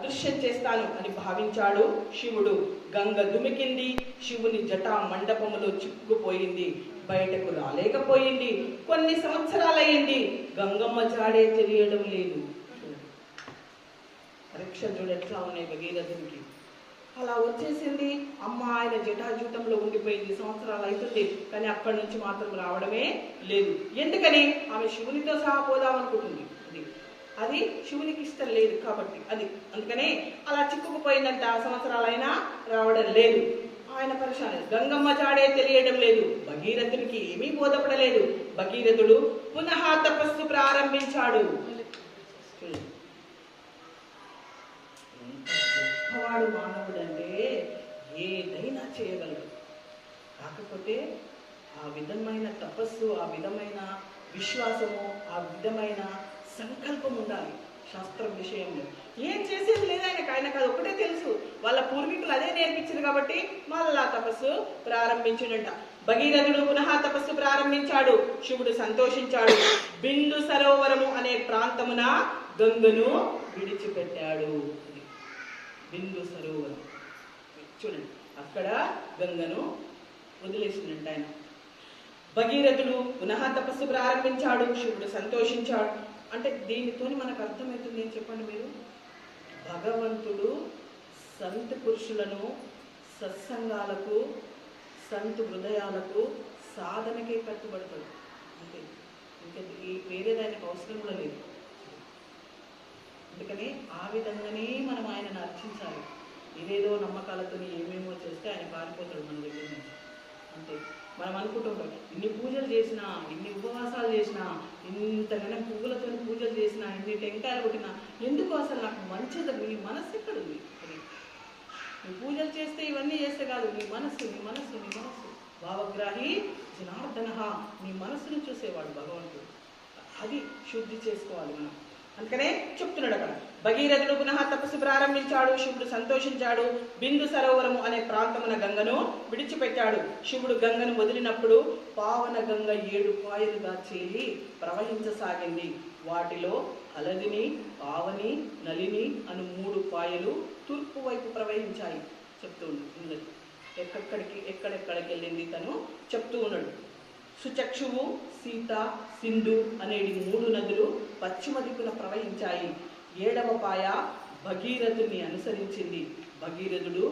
అదృశ్యం చేస్తాను అని భావించాడు శివుడు. గంగ దుమికింది, శివుని జటా మండపములో చిక్కుకుపోయింది, బయటకు రాలేకపోయింది. కొన్ని సంవత్సరాలయ్యింది, గంగమ్మ జాడే తెలియడం లేదు. పరీక్షలు చూడు ఎట్లా ఉన్నాయి భగీరథునికి. అలా వచ్చేసింది అమ్మ, ఆయన జటాజూటంలో ఉండిపోయింది, సంవత్సరాలు అవుతుంది, కానీ అక్కడి నుంచి మాత్రం రావడమే లేదు. ఎందుకని? ఆమె శివునితో సహా పోదామనుకుంటుంది. అది శివునికి ఇష్టం లేదు కాబట్టి అది అందుకనే అలా చిక్కుకుపోయిందంట. సంవత్సరాలైనా రావడం లేదు. ఆయన పరిశాన, గంగమ్మ జాడే తెలియడం లేదు. భగీరథునికి ఏమీ బోధపడలేదు. భగీరథుడు పునః తపస్సు ప్రారంభించాడు. గొప్పవాడు మానవుడంటే ఏదైనా చేయగలడు. కాకపోతే ఆ విధమైన తపస్సు, ఆ విధమైన విశ్వాసము, ఆ విధమైన సంకల్పం ఉండాలి. శాస్త్రం విషయంలో ఏం చేసేది లేదు ఆయనకు అది ఒకటే తెలుసు. వాళ్ళ పూర్వీకులు అదే నేర్పించారు కాబట్టి మళ్ళా తపస్సు ప్రారంభించుడంట. భగీరథుడు పునః తపస్సు ప్రారంభించాడు. శివుడు సంతోషించాడు. బిందు సరోవరము అనే ప్రాంతమున గంగను విడిచిపెట్టాడు. బిందు సరోవరం చూడండి, అక్కడ గంగను వదిలేసిందంట ఆయన. భగీరథుడు పునః తపస్సు ప్రారంభించాడు. శివుడు సంతోషించాడు. అంటే దీనితో మనకు అర్థమవుతుంది ఏం చెప్పండి మీరు? భగవంతుడు సంత్ పురుషులను సత్సంగాలకు, సంత్ హృదయాలకు, సాధనకే కట్టుబడతాడు. అంతే, ఇంకా ఈ వేరేదానికి అవసరం కూడా లేదు. అందుకని ఆ విధంగానే మనం ఆయనను అర్చించాలి. ఇదేదో నమ్మకాలతో ఏమేమో చేస్తే ఆయన పారిపోతాడు మన దగ్గర నుంచి. అంతే. మనం అనుకుంటుంటాం, ఇన్ని పూజలు చేసినా, ఇన్ని ఉపవాసాలు చేసినా, ఇంతగానే పువ్వులతో పూజలు చేసినా, ఇన్ని టెంకాయలు కొట్టినా ఎందుకు అసలు నాకు మంచిది? నీ మనస్సు ఎక్కడుంది? నువ్వు పూజలు చేస్తే ఇవన్నీ చేస్తే కాదు, నీ మనస్సు నీ మనస్సు నీ మనస్సు భావగ్రాహి జనార్దన, నీ మనస్సును చూసేవాడు భగవంతుడు. అది శుద్ధి చేసుకోవాలి మనం. అందుకనే చెప్తున్నాడు అక్కడ. భగీరథుడు పునః తపస్సు ప్రారంభించాడు. శివుడు సంతోషించాడు. బిందు సరోవరము అనే ప్రాంతమున గంగను విడిచిపెట్టాడు. శివుడు గంగను వదిలినప్పుడు పావన గంగ 7 పాయలుగా చేరి ప్రవహించసాగింది. వాటిలో హలదిని, పావని, నలిని అను 3 పాయలు తూర్పు వైపు ప్రవహించాయి. చెప్తూ ఉన్నాడు. ఎక్కడెక్కడికి వెళ్ళింది తను చెప్తూ ఉన్నాడు. సుచక్షువు, సీత, సింధు అనేటి 3 నదులు పశ్చిమ దిక్కున ప్రవహించాయి. 7వ పాయ భగీరథుని అనుసరించింది. భగీరథుడు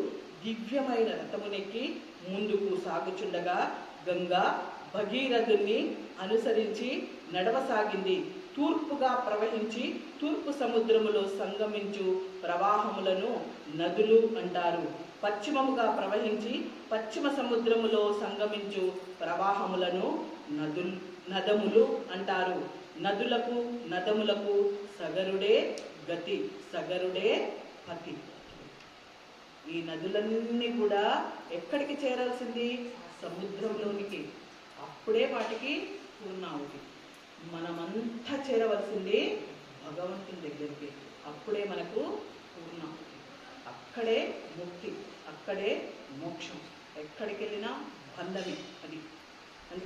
దివ్యమైన రథమునెక్కి ముందుకు సాగుచుండగా గంగా భగీరథుని అనుసరించి నడవసాగింది. తూర్పుగా ప్రవహించి తూర్పు సముద్రములో సంగమించు ప్రవాహములను నదులు అంటారు. పశ్చిమముగా ప్రవహించి పశ్చిమ సముద్రములో సంగమించు ప్రవాహములను నదములు అంటారు. నదులకు నదములకు సగరుడే గతి, సగరుడే పతి. ఈ నదులన్నీ కూడా ఎక్కడికి చేరాల్సింది? సముద్రంలోనికి. అప్పుడే వాటికి పూర్ణాహుతి. మనమంతా చేరవలసింది భగవంతుని దగ్గరికి. అప్పుడే మనకు పూర్ణాహుతి. అక్కడే ముక్తి, అక్కడే మోక్షం. ఎక్కడికి వెళ్ళినా బంధమే అది.